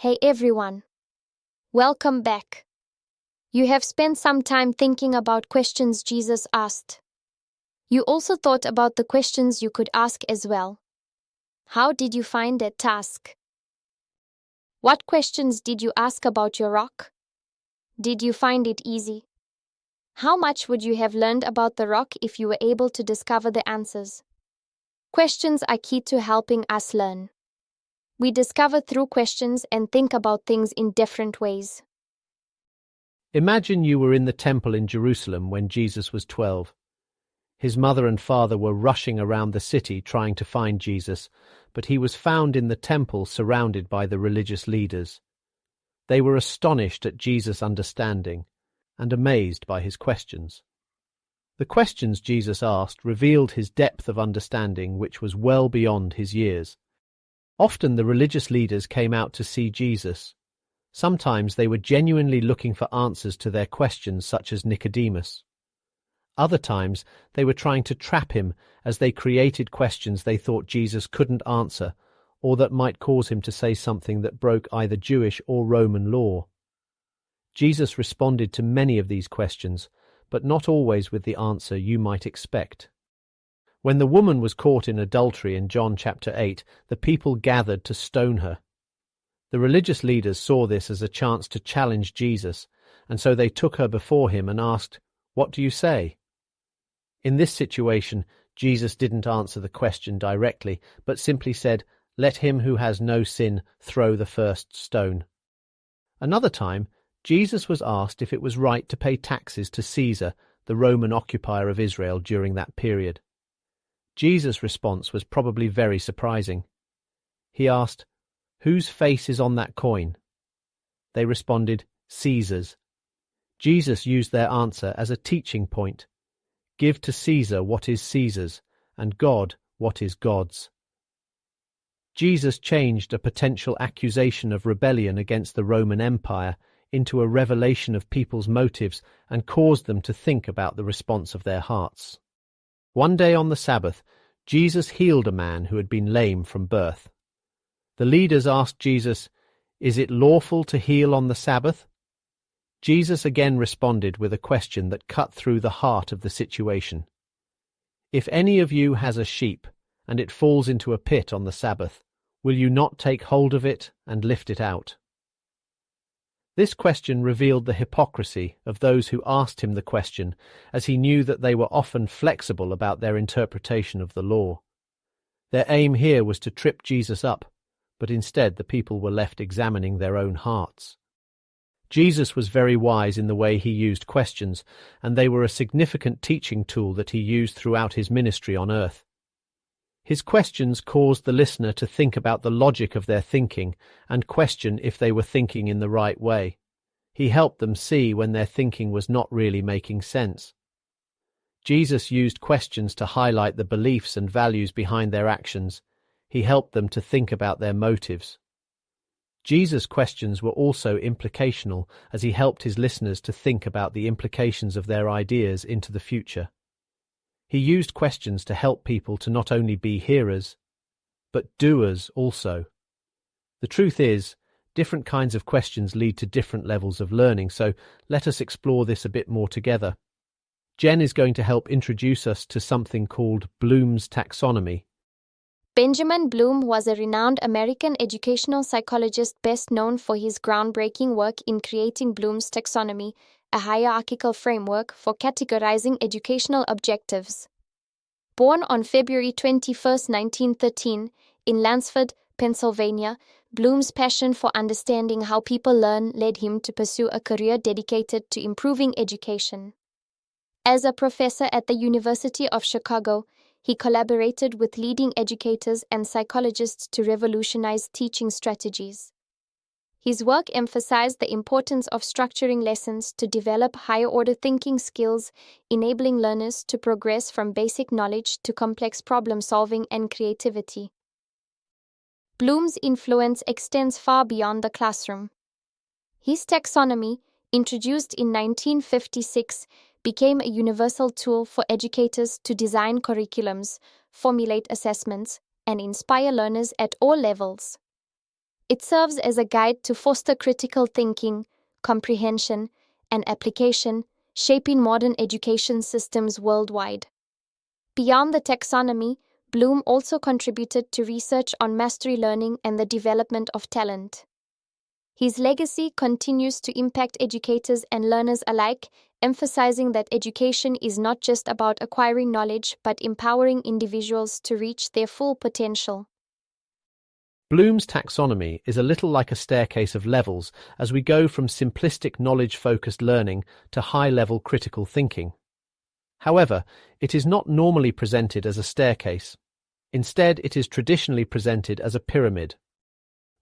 Hey everyone, welcome back. You have spent some time thinking about questions Jesus asked. You also thought about the questions you could ask as well. How did you find that task? What questions did you ask about your rock? Did you find it easy? How much would you have learned about the rock if you were able to discover the answers? Questions are key to helping us learn. We discover through questions and think about things in different ways. Imagine you were in the temple in Jerusalem when Jesus was 12. His mother and father were rushing around the city trying to find Jesus, but he was found in the temple surrounded by the religious leaders. They were astonished at Jesus' understanding and amazed by his questions. The questions Jesus asked revealed his depth of understanding, which was well beyond his years. Often the religious leaders came out to see Jesus. Sometimes they were genuinely looking for answers to their questions, such as Nicodemus. Other times they were trying to trap him as they created questions they thought Jesus couldn't answer, or that might cause him to say something that broke either Jewish or Roman law. Jesus responded to many of these questions, but not always with the answer you might expect. When the woman was caught in adultery in John chapter 8, the people gathered to stone her. The religious leaders saw this as a chance to challenge Jesus, and so they took her before him and asked, "What do you say?" In this situation, Jesus didn't answer the question directly, but simply said, "Let him who has no sin throw the first stone." Another time, Jesus was asked if it was right to pay taxes to Caesar, the Roman occupier of Israel during that period. Jesus' response was probably very surprising. He asked, "Whose face is on that coin?" They responded, "Caesar's." Jesus used their answer as a teaching point. Give to Caesar what is Caesar's, and God what is God's. Jesus changed a potential accusation of rebellion against the Roman Empire into a revelation of people's motives and caused them to think about the response of their hearts. One day on the Sabbath, Jesus healed a man who had been lame from birth. The leaders asked Jesus, "Is it lawful to heal on the Sabbath?" Jesus again responded with a question that cut through the heart of the situation. "If any of you has a sheep, and it falls into a pit on the Sabbath, will you not take hold of it and lift it out?" This question revealed the hypocrisy of those who asked him the question, as he knew that they were often flexible about their interpretation of the law. Their aim here was to trip Jesus up, but instead the people were left examining their own hearts. Jesus was very wise in the way he used questions, and they were a significant teaching tool that he used throughout his ministry on earth. His questions caused the listener to think about the logic of their thinking and question if they were thinking in the right way. He helped them see when their thinking was not really making sense. Jesus used questions to highlight the beliefs and values behind their actions. He helped them to think about their motives. Jesus' questions were also implicational, as he helped his listeners to think about the implications of their ideas into the future. He used questions to help people to not only be hearers, but doers also. The truth is, different kinds of questions lead to different levels of learning, so let us explore this a bit more together. Jen is going to help introduce us to something called Bloom's Taxonomy. Benjamin Bloom was a renowned American educational psychologist best known for his groundbreaking work in creating Bloom's Taxonomy, a hierarchical framework for categorizing educational objectives. Born on February 21, 1913, in Lansford, Pennsylvania, Bloom's passion for understanding how people learn led him to pursue a career dedicated to improving education. As a professor at the University of Chicago, he collaborated with leading educators and psychologists to revolutionize teaching strategies. His work emphasized the importance of structuring lessons to develop higher-order thinking skills, enabling learners to progress from basic knowledge to complex problem-solving and creativity. Bloom's influence extends far beyond the classroom. His taxonomy, introduced in 1956, became a universal tool for educators to design curriculums, formulate assessments, and inspire learners at all levels. It serves as a guide to foster critical thinking, comprehension, and application, shaping modern education systems worldwide. Beyond the taxonomy, Bloom also contributed to research on mastery learning and the development of talent. His legacy continues to impact educators and learners alike, emphasizing that education is not just about acquiring knowledge but empowering individuals to reach their full potential. Bloom's taxonomy is a little like a staircase of levels as we go from simplistic knowledge-focused learning to high-level critical thinking. However, it is not normally presented as a staircase. Instead, it is traditionally presented as a pyramid.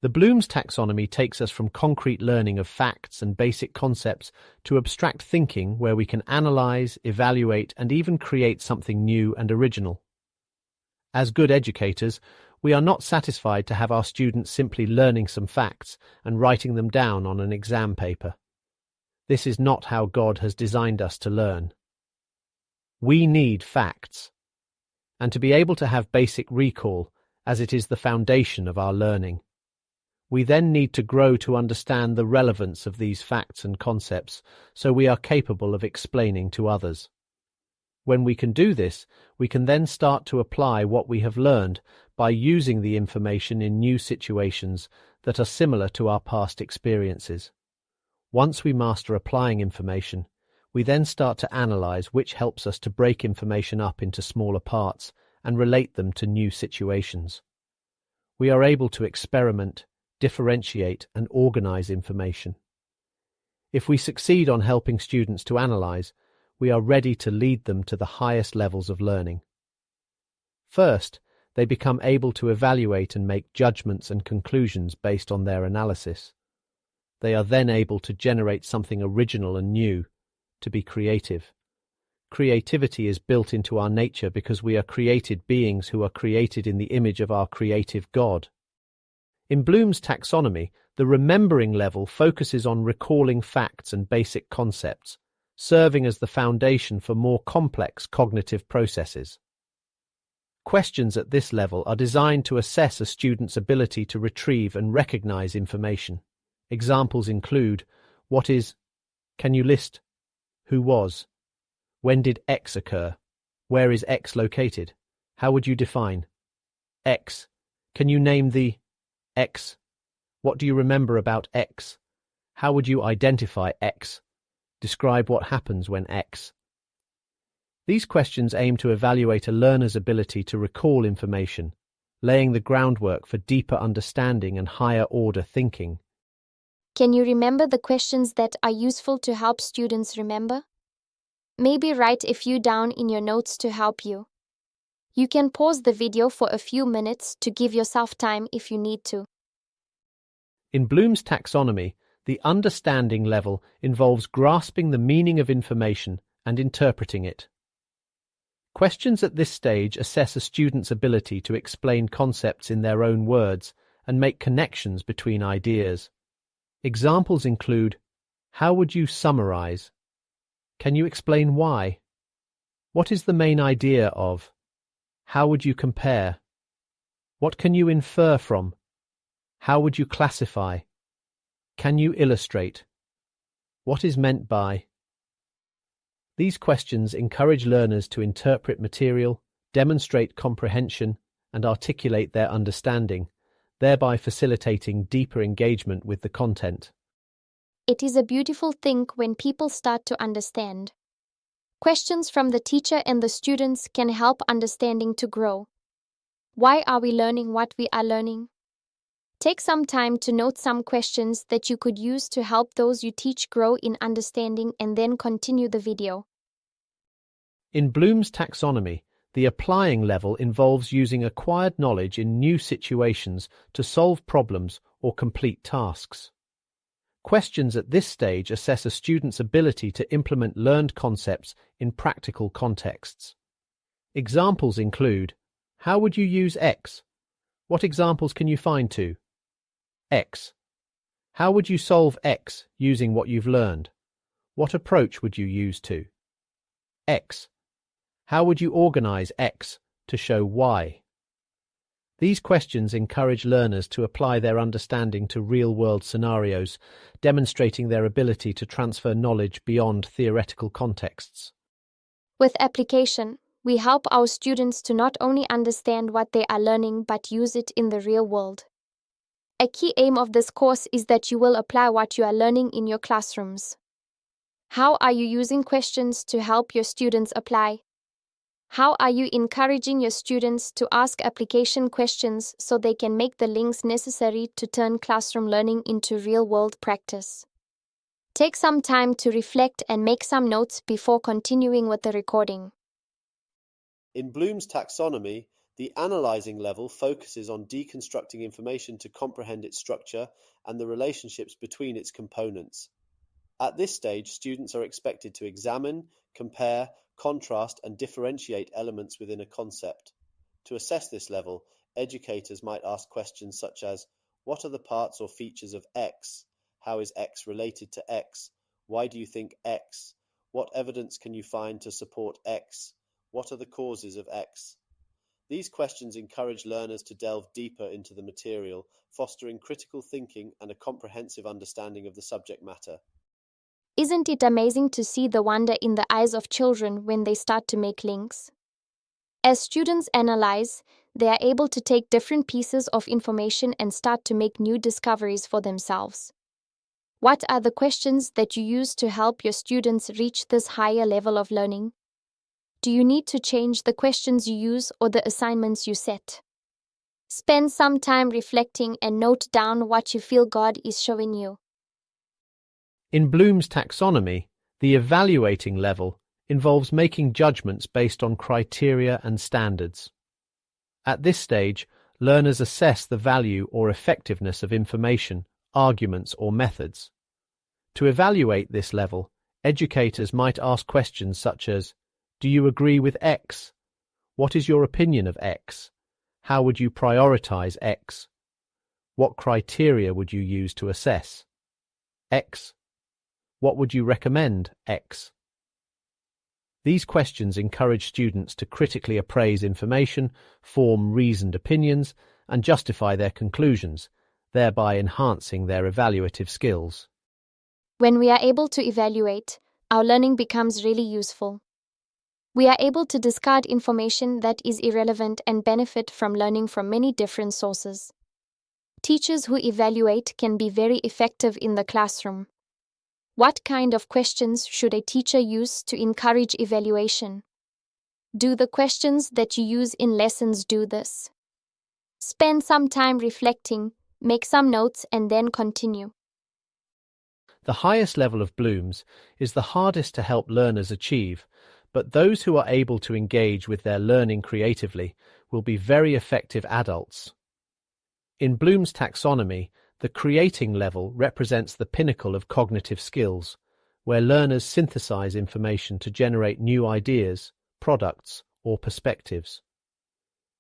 The Bloom's taxonomy takes us from concrete learning of facts and basic concepts to abstract thinking where we can analyze, evaluate, and even create something new and original. As good educators, we are not satisfied to have our students simply learning some facts and writing them down on an exam paper. This is not how God has designed us to learn. We need facts, and to be able to have basic recall, as it is the foundation of our learning. We then need to grow to understand the relevance of these facts and concepts so we are capable of explaining to others. When we can do this, we can then start to apply what we have learned by using the information in new situations that are similar to our past experiences. Once we master applying information, we then start to analyze which helps us to break information up into smaller parts and relate them to new situations. We are able to experiment, differentiate, and organize information. If we succeed on helping students to analyze, we are ready to lead them to the highest levels of learning. First, they become able to evaluate and make judgments and conclusions based on their analysis. They are then able to generate something original and new, to be creative. Creativity is built into our nature because we are created beings who are created in the image of our creative God. In Bloom's taxonomy, the remembering level focuses on recalling facts and basic concepts, serving as the foundation for more complex cognitive processes. Questions at this level are designed to assess a student's ability to retrieve and recognize information. Examples include, what is, can you list, who was, when did X occur, where is X located, how would you define X, can you name the X, what do you remember about X, how would you identify X, describe what happens when X. These questions aim to evaluate a learner's ability to recall information, laying the groundwork for deeper understanding and higher-order thinking. Can you remember the questions that are useful to help students remember? Maybe write a few down in your notes to help you. You can pause the video for a few minutes to give yourself time if you need to. In Bloom's taxonomy, the understanding level involves grasping the meaning of information and interpreting it. Questions at this stage assess a student's ability to explain concepts in their own words and make connections between ideas. Examples include, how would you summarize? Can you explain why? What is the main idea of? How would you compare? What can you infer from? How would you classify? Can you illustrate? What is meant by? These questions encourage learners to interpret material, demonstrate comprehension, and articulate their understanding, thereby facilitating deeper engagement with the content. It is a beautiful thing when people start to understand. Questions from the teacher and the students can help understanding to grow. Why are we learning what we are learning? Take some time to note some questions that you could use to help those you teach grow in understanding and then continue the video. In Bloom's taxonomy, the applying level involves using acquired knowledge in new situations to solve problems or complete tasks. Questions at this stage assess a student's ability to implement learned concepts in practical contexts. Examples include, how would you use X? What examples can you find to? X. How would you solve X using what you've learned? What approach would you use to? X. How would you organize X to show Y? These questions encourage learners to apply their understanding to real-world scenarios, demonstrating their ability to transfer knowledge beyond theoretical contexts. With application, we help our students to not only understand what they are learning but use it in the real world. A key aim of this course is that you will apply what you are learning in your classrooms. How are you using questions to help your students apply? How are you encouraging your students to ask application questions so they can make the links necessary to turn classroom learning into real-world practice? Take some time to reflect and make some notes before continuing with the recording. In Bloom's taxonomy, the analyzing level focuses on deconstructing information to comprehend its structure and the relationships between its components. At this stage, students are expected to examine, compare, contrast, and differentiate elements within a concept. To assess this level, educators might ask questions such as, what are the parts or features of X? How is X related to X? Why do you think X? What evidence can you find to support X? What are the causes of X? These questions encourage learners to delve deeper into the material, fostering critical thinking and a comprehensive understanding of the subject matter. Isn't it amazing to see the wonder in the eyes of children when they start to make links? As students analyze, they are able to take different pieces of information and start to make new discoveries for themselves. What are the questions that you use to help your students reach this higher level of learning? Do you need to change the questions you use or the assignments you set? Spend some time reflecting and note down what you feel God is showing you. In Bloom's taxonomy, the evaluating level involves making judgments based on criteria and standards. At this stage, learners assess the value or effectiveness of information, arguments, or methods. To evaluate this level, educators might ask questions such as, do you agree with X? What is your opinion of X? How would you prioritize X? What criteria would you use to assess X? What would you recommend X? These questions encourage students to critically appraise information, form reasoned opinions, and justify their conclusions, thereby enhancing their evaluative skills. When we are able to evaluate, our learning becomes really useful. We are able to discard information that is irrelevant and benefit from learning from many different sources. Teachers who evaluate can be very effective in the classroom. What kind of questions should a teacher use to encourage evaluation? Do the questions that you use in lessons do this? Spend some time reflecting, make some notes, and then continue. The highest level of Bloom's is the hardest to help learners achieve, but those who are able to engage with their learning creatively will be very effective adults. In Bloom's taxonomy, the creating level represents the pinnacle of cognitive skills, where learners synthesize information to generate new ideas, products, or perspectives.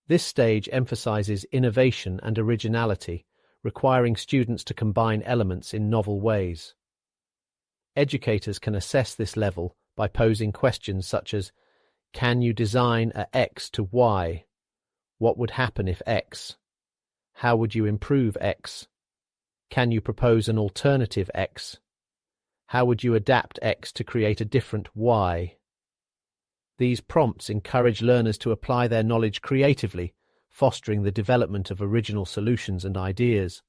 This stage emphasizes innovation and originality, requiring students to combine elements in novel ways. Educators can assess this level by posing questions such as, can you design a X to Y? What would happen if X? How would you improve X? Can you propose an alternative X? How would you adapt X to create a different Y? These prompts encourage learners to apply their knowledge creatively, fostering the development of original solutions and ideas.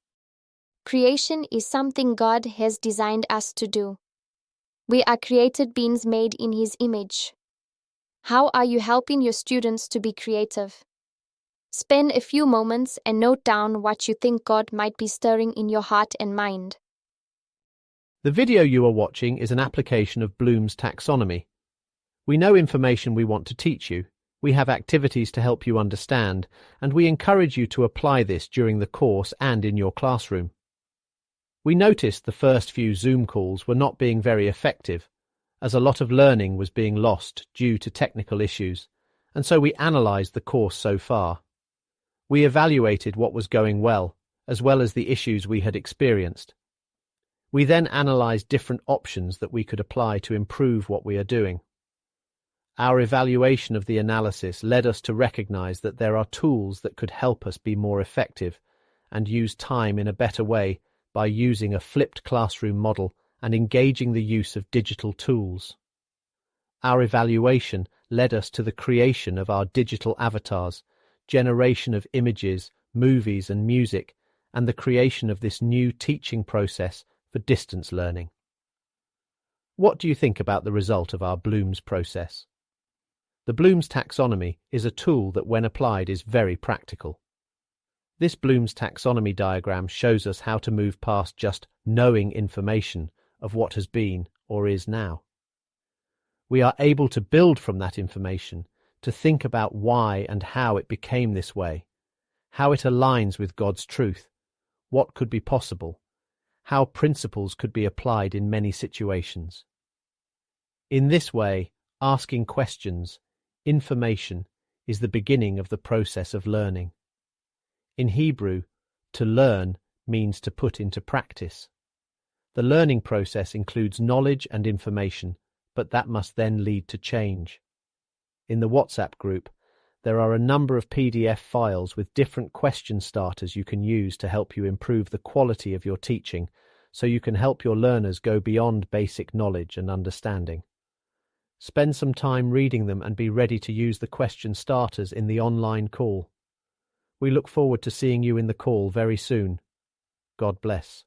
Creation is something God has designed us to do. We are created beings made in His image. How are you helping your students to be creative? Spend a few moments and note down what you think God might be stirring in your heart and mind. The video you are watching is an application of Bloom's taxonomy. We know information we want to teach you, we have activities to help you understand, and we encourage you to apply this during the course and in your classroom. We noticed the first few Zoom calls were not being very effective, as a lot of learning was being lost due to technical issues, and so we analysed the course so far. We evaluated what was going well as the issues we had experienced. We then analysed different options that we could apply to improve what we are doing. Our evaluation of the analysis led us to recognize that there are tools that could help us be more effective and use time in a better way by using a flipped classroom model and engaging the use of digital tools. Our evaluation led us to the creation of our digital avatars, generation of images, movies and music, and the creation of this new teaching process for distance learning. What do you think about the result of our Bloom's process? The Bloom's taxonomy is a tool that, when applied, is very practical. This Bloom's taxonomy diagram shows us how to move past just knowing information of what has been or is now. We are able to build from that information, to think about why and how it became this way, how it aligns with God's truth, what could be possible, how principles could be applied in many situations. In this way, asking questions, information, is the beginning of the process of learning. In Hebrew, to learn means to put into practice. The learning process includes knowledge and information, but that must then lead to change. In the WhatsApp group, there are a number of PDF files with different question starters you can use to help you improve the quality of your teaching, so you can help your learners go beyond basic knowledge and understanding. Spend some time reading them and be ready to use the question starters in the online call. We look forward to seeing you in the call very soon. God bless.